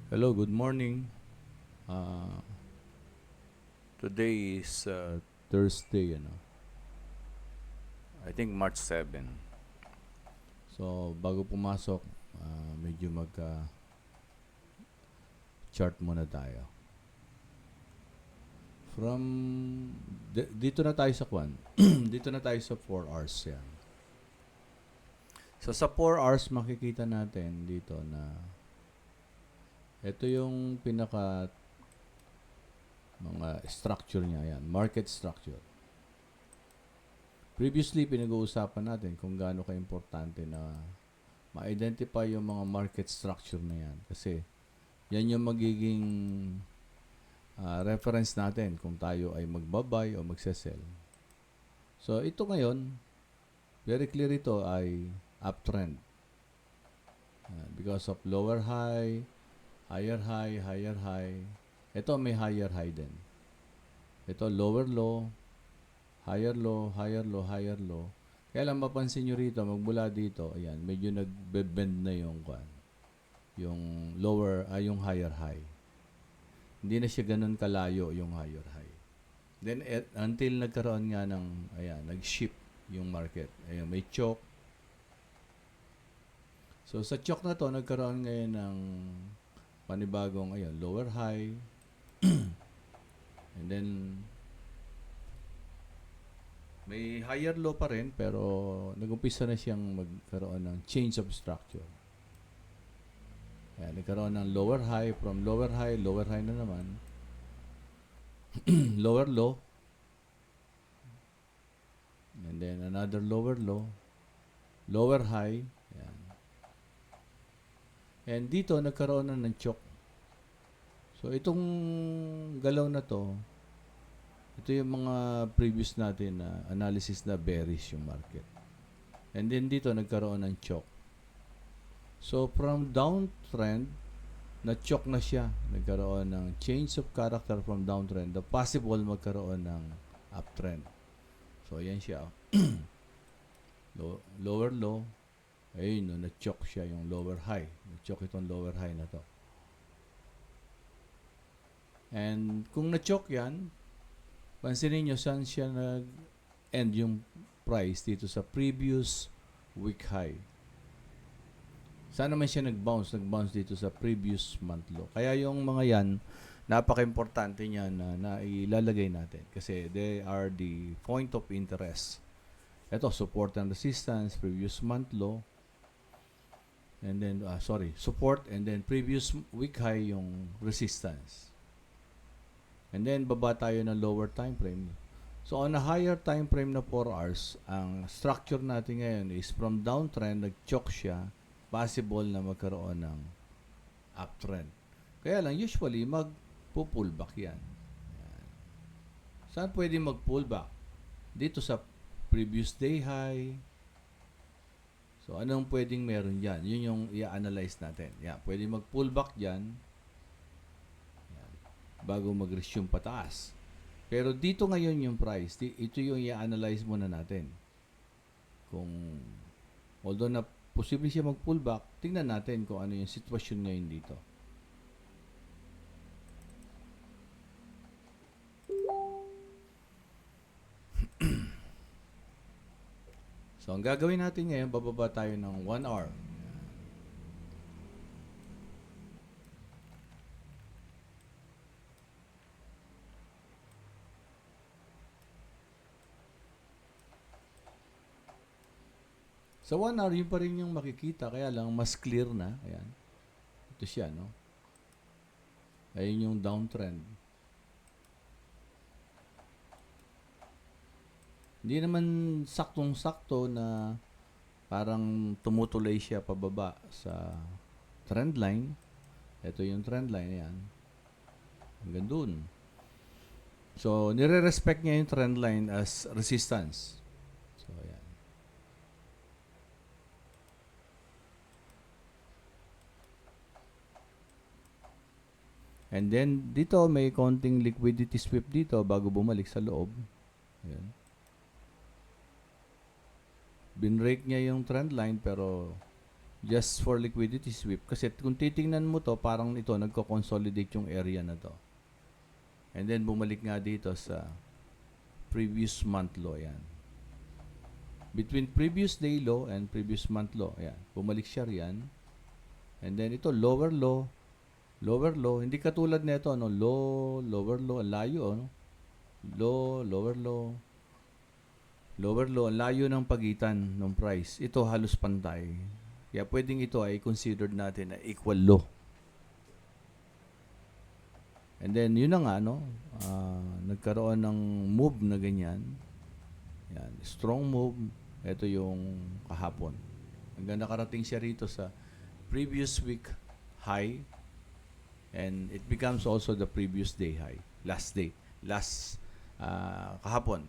Hello, good morning. Uh, Today is Thursday, I think March 7. So, bago pumasok, medyo magka-chart muna tayo. From, dito na tayo sa kwan. Dito na tayo sa 4 hours yan. So, sa 4 hours, makikita natin dito na ito yung pinaka mga structure niya, yan. Market structure. Previously, pinag-uusapan natin kung gaano ka-importante na ma-identify yung mga market structure na yan. Kasi, yan yung magiging reference natin kung tayo ay magbabay o magsesell. So, ito ngayon, very clear ito ay uptrend. Because of lower high, higher high, higher high. Ito may higher high din. Ito lower low, higher low, higher low, higher low. Kaya lang mapansin nyo rito, magmula dito, ayan, medyo nagbe-bend na yung lower, yung higher high. Hindi na siya ganun kalayo yung higher high. Then, until nagkaroon nga ng, ayan, nag-shift yung market. Ayan, may choke. So, sa choke na to, nagkaroon ngayon ng panibagong, ayan, lower high. And then, may higher low pa rin, pero nag-umpisa na siyang magkaroon ng change of structure. Ayan, nagkaroon ng lower high, from lower high na naman. Lower low. And then another lower low. Lower high. Ayan. And dito, nagkaroon na ng choke. So, itong galaw na to, ito yung mga previous natin na analysis na bearish yung market. And then dito, nagkaroon ng choke. So, from downtrend, na-choke na siya. Nagkaroon ng change of character from downtrend. The possible magkaroon ng uptrend. So, yan siya. Lower low. Ayun, no, na-choke siya yung lower high. Na-choke itong lower high na to. And kung na-choke yan, pansinin nyo saan siya nag-end yung price dito sa previous week high. Saan naman siya nag-bounce dito sa previous month low. Kaya yung mga yan, napaka-importante niya na ilalagay natin kasi they are the point of interest. Ito, support and resistance, previous month low. And then, support and then previous week high yung resistance. And then, baba tayo ng lower time frame. So, on a higher time frame na 4 hours, ang structure natin ngayon is from downtrend, nag-choke siya, possible na magkaroon ng uptrend. Kaya lang, usually, mag-pullback yan. Saan pwede mag-pullback? Dito sa previous day high. So, anong pwedeng meron dyan? Yun yung i-analyze natin. Yan, pwede mag-pullback dyan bago mag-resume pataas. Pero dito ngayon yung price. Ito yung i-analyze muna natin. Kung, although na posible siya mag-pullback, tingnan natin kung ano yung sitwasyon ngayon dito. So, ang gagawin natin ngayon, bababa tayo ng 1 hour. Sa 1 hour, yun pa rin yung makikita. Kaya lang, mas clear na. Ayan. Ito siya, no? Ayun yung downtrend. Hindi naman saktong-sakto na parang tumutuloy siya pababa sa trend line. Ito yung trend line. Ayan. Hanggang dun. So, nire-respect niya yung trend line as resistance. So, ayan. And then, dito may konting liquidity sweep dito bago bumalik sa loob. Ayan. Binrake niya yung trend line pero just for liquidity sweep. Kasi kung titingnan mo to, parang ito, nagko-consolidate yung area na to. And then, bumalik nga dito sa previous month low. Yan. Between previous day low and previous month low. Yan. Bumalik siya riyan. And then, ito, lower low. Lower low. Hindi katulad nito, ano, low, lower low. Ang layo, ano? Low, lower low. Lower low. Ang layo ng pagitan ng price. Ito, halos pantay. Kaya pwedeng ito ay considered natin na equal low. And then, yun na nga, no? Nagkaroon ng move na ganyan. Yan. Strong move. Ito yung kahapon. Hanggang nakarating siya rito sa previous week high. And it becomes also the previous day high. Last day. Kahapon.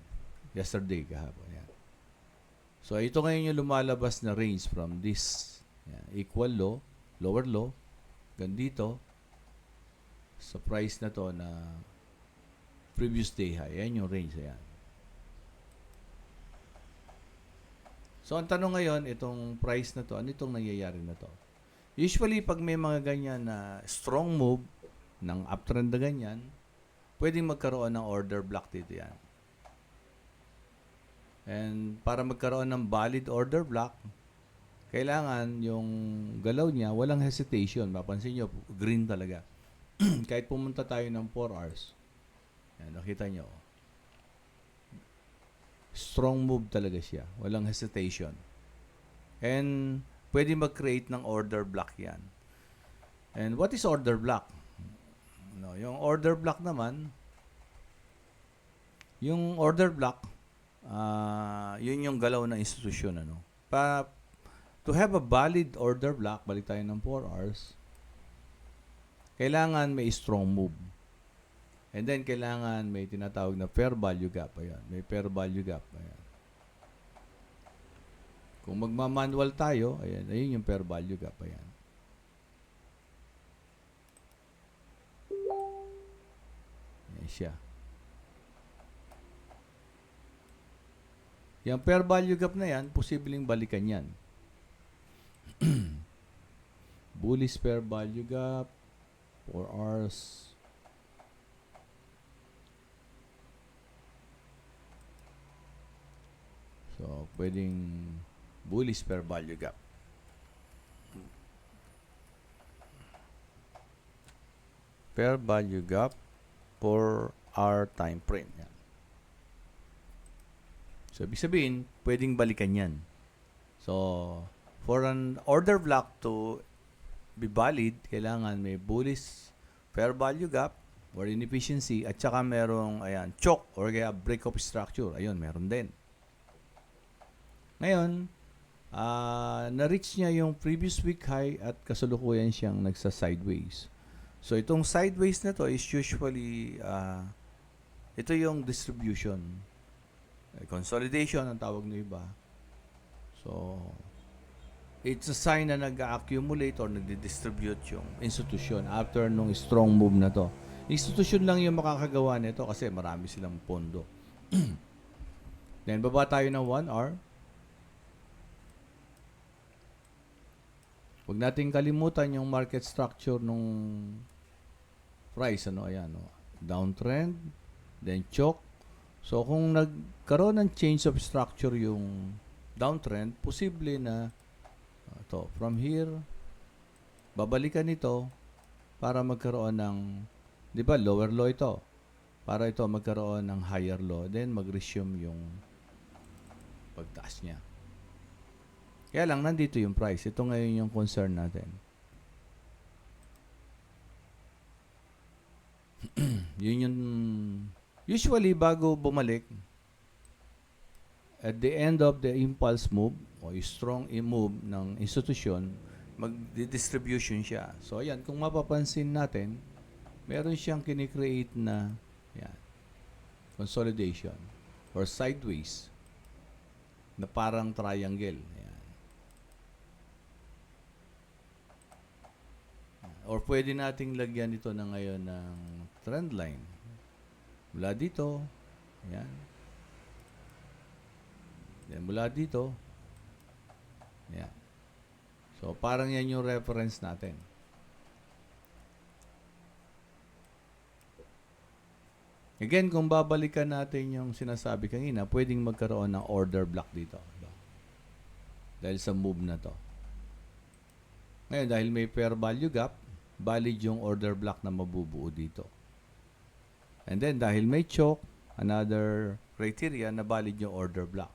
Yesterday, kahapon. Yan. So, ito ngayon yung lumalabas na range from this equal low, lower low, gandito, sa price na to na previous day high. Yan yung range. Yan. So, ang tanong ngayon, itong price na to, ano itong nangyayari na to? Usually, pag may mga ganyan na strong move ng uptrend na ganyan, pwedeng magkaroon ng order block dito yan. And para magkaroon ng valid order block, kailangan yung galaw niya, walang hesitation. Mapansin nyo, green talaga. Kahit pumunta tayo ng 4 hours. Yan, nakita nyo. Strong move talaga siya. Walang hesitation. And pwede mag-create ng order block yan. And what is order block? No, yung order block naman, yung order block, yun yung galaw ng institusyon. Ano? To have a valid order block, balik tayo ng 4 hours, kailangan may strong move. And then, kailangan may tinatawag na fair value gap. Ayan. May fair value gap. Ayan. Kung magmamanual tayo, ayan, ayun yung fair value gap. Ayan. Ayan siya. Yung fair value gap na yan, posibleng balikan yan. Bullish fair value gap, 4 hours. So, pwedeng bullish fair value gap. Fair value gap for our time frame. Yan. So, ibig sabihin, pwedeng balikan yan. So, for an order block to be valid, kailangan may bullish fair value gap or inefficiency at saka merong choke or kaya break of structure. Ayun, meron din. Ngayon, na-reach niya yung previous week high at kasalukuyan siyang nagsa-sideways. So, itong sideways na to is usually, ito yung distribution. Consolidation ang tawag ng iba. So, it's a sign na nag-accumulate or nagdi-distribute yung institution after nung strong move na to. Institution lang yung makakagawa nito kasi marami silang pondo. Then, baba tayo ng 1 hour. Huwag nating kalimutan yung market structure nung price. Ayan. Downtrend, then choke. So, kung nagkaroon ng change of structure yung downtrend, posible na ito, from here, babalikan ito para magkaroon ng, di ba, lower low ito. Para ito magkaroon ng higher low. Then, mag-resume yung pagtaas niya. Kaya lang, nandito yung price. Ito ngayon yung concern natin. Yun yung, usually, bago bumalik, at the end of the impulse move, o strong move ng institusyon, mag-distribution siya. So, ayan, kung mapapansin natin, meron siyang kinikreate na consolidation or sideways na parang triangle. Ayan. Or pwede nating lagyan ito na ngayon ng trend line. Mula dito, ayan. Then mula dito, ayan. So, parang yan yung reference natin. Again, kung babalikan natin yung sinasabi kanina, pwedeng magkaroon ng order block dito. Dahil sa move na to. Ngayon, dahil may fair value gap, valid yung order block na mabubuo dito. And then, dahil may choke, another criteria na valid yung order block.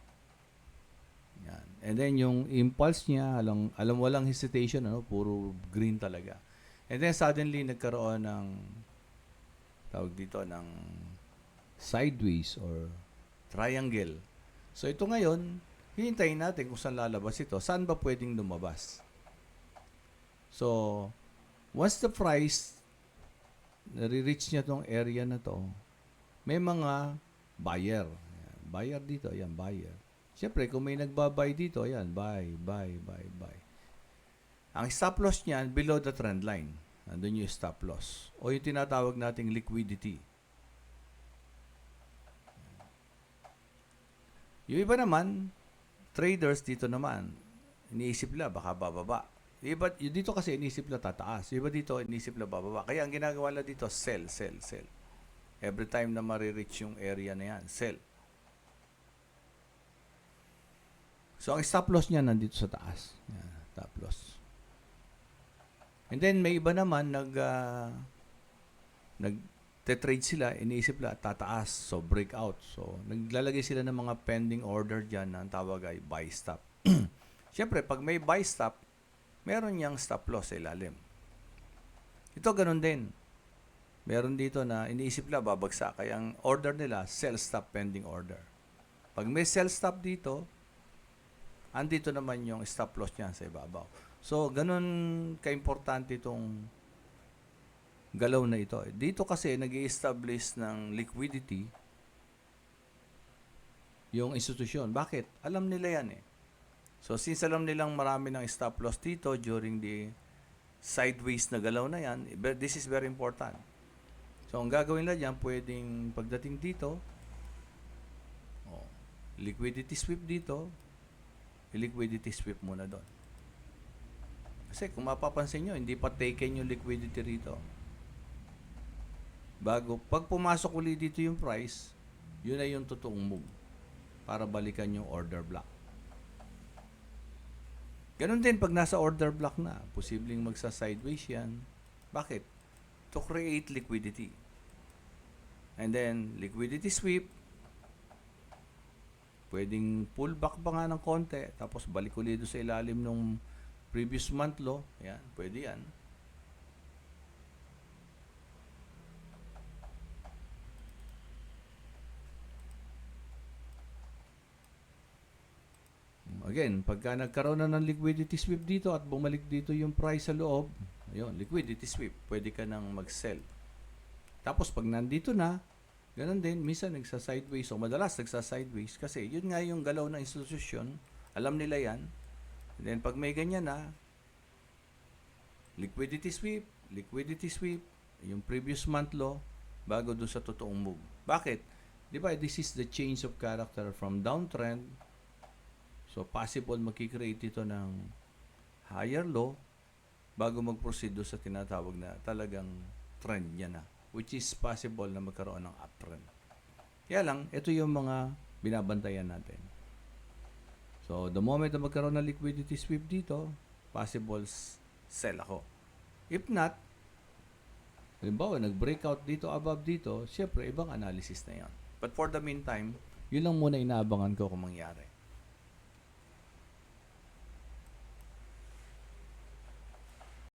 Yan. And then, yung impulse niya, alam walang hesitation, puro green talaga. And then, suddenly, nagkaroon ng tawag dito ng sideways or triangle. So, ito ngayon, hihintayin natin kung saan lalabas ito. Saan ba pwedeng lumabas? So, once the price nare-reach niya tong area na to, may mga buyer. Ayan, buyer dito, ayan, buyer. Siyempre, kung may nagbabuy dito, ayan, buy. Ang stop loss niyan, below the trend line. Nandun yung stop loss. O yung tinatawag nating liquidity. Yung iba naman, traders dito naman, iniisip nila baka bababa. Iba, dito kasi iniisip nila tataas. Iba dito iniisip nila bababa. Kaya ang ginagawa nila dito, sell. Every time na marireach yung area na yan, sell. So, ang stop loss niya nandito sa taas. Yan, stop loss. And then, may iba naman nag-trade sila, iniisip nila tataas. So, breakout. So, naglalagay sila ng mga pending order dyan na ang tawag ay buy stop. Siyempre, pag may buy stop, meron niyang stop loss sa ilalim. Ito, ganun din. Meron dito na iniisip nila babagsak. Kaya ang order nila, sell stop pending order. Pag may sell stop dito, andito naman yung stop loss niya sa ibabaw. So, ganun ka-importante itong galaw na ito. Dito kasi nag-i-establish ng liquidity yung institusyon. Bakit? Alam nila yan eh. So, since alam nilang marami ng stop loss dito during the sideways na galaw na yan, this is very important. So, ang gagawin nila dyan, pwedeng pagdating dito, liquidity sweep dito, liquidity sweep muna doon. Kasi kung mapapansin nyo, hindi pa taken yung liquidity rito. Pag pumasok ulit dito yung price, yun ay yung totoong move para balikan yung order block. Ganun din pag nasa order block na, posibleng magsa-sideways yan. Bakit? To create liquidity. And then, liquidity sweep, pwedeng pull back pa nga ng konti, tapos balik ulit sa ilalim ng previous month low. Yan, pwede yan. Again, pagka nagkaroon na ng liquidity sweep dito at bumalik dito yung price sa loob, ayun, liquidity sweep, pwede ka nang mag-sell. Tapos pag nandito na, ganun din, minsan nagsa-sideways o madalas nagsa-sideways kasi yun nga yung galaw ng institusyon, alam nila yan. And then pag may ganyan na, liquidity sweep, yung previous month low, bago doon sa totoong move. Bakit? Di ba, this is the change of character from downtrend. So, possible makikreate ito ng higher low bago mag-proceed doon sa tinatawag na talagang trend niya na. Which is possible na magkaroon ng uptrend. Kaya lang, ito yung mga binabantayan natin. So, the moment na magkaroon ng liquidity sweep dito, possible sell ako. If not, halimbawa, nag-breakout dito, above dito, syempre, ibang analysis na yan. But for the meantime, yun lang muna inaabangan ko kung mangyari.